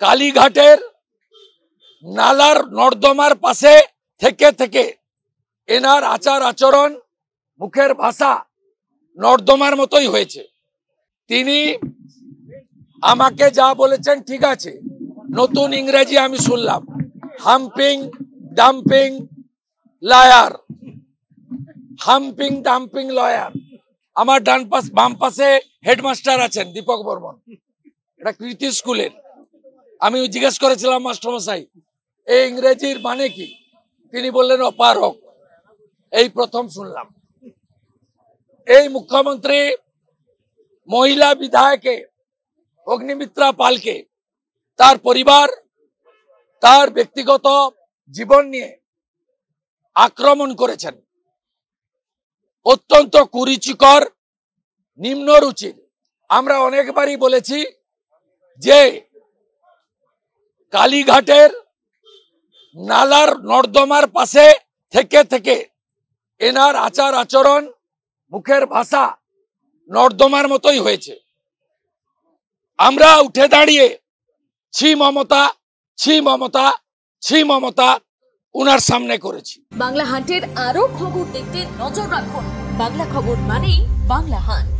কালীঘাটের নালার নর্দমার পাশে থেকে থেকে এনার আচার আচরণ মুখের ভাষা নর্দমার মতোই হয়েছে। তিনি আমাকে যা বলেছেন ঠিক আছে, নতুন ইংরেজি আমি শুনলাম, humping dumping liar, humping dumping lawyer. আমার ডান পাশ বাম পাশে হেডমাস্টার আছেন দীপক বর্মন, এটা কৃতি স্কুলের। আমি জিজ্ঞেস করেছিলাম মাস্টারমশাই এই ইংরেজির মানে কি, তিনি বললেন অপারক। এই প্রথম শুনলাম। এই মুখ্যমন্ত্রী মহিলা বিধায়কে অগ্নিমিত্রা পালকে তার পরিবার তার ব্যক্তিগত জীবন নিয়ে আক্রমণ করেছেন। অত্যন্ত কুরুচিকর, নিম্নরুচির। আমরা অনেকবারই বলেছি যে কালীঘাটের নালার নর্দমার পাশে থেকে থেকে এনার আচার আচরণ মুখের ভাষা নর্দমার মতোই হয়েছে। আমরা উঠে দাঁড়িয়ে ছি মমতা, ছি মমতা, ছি মমতা উনার সামনে করেছি। বাংলা হান্টের আরো খবর দেখতে নজর রাখুন। বাংলা খবর মানেই বাংলা হান্ট।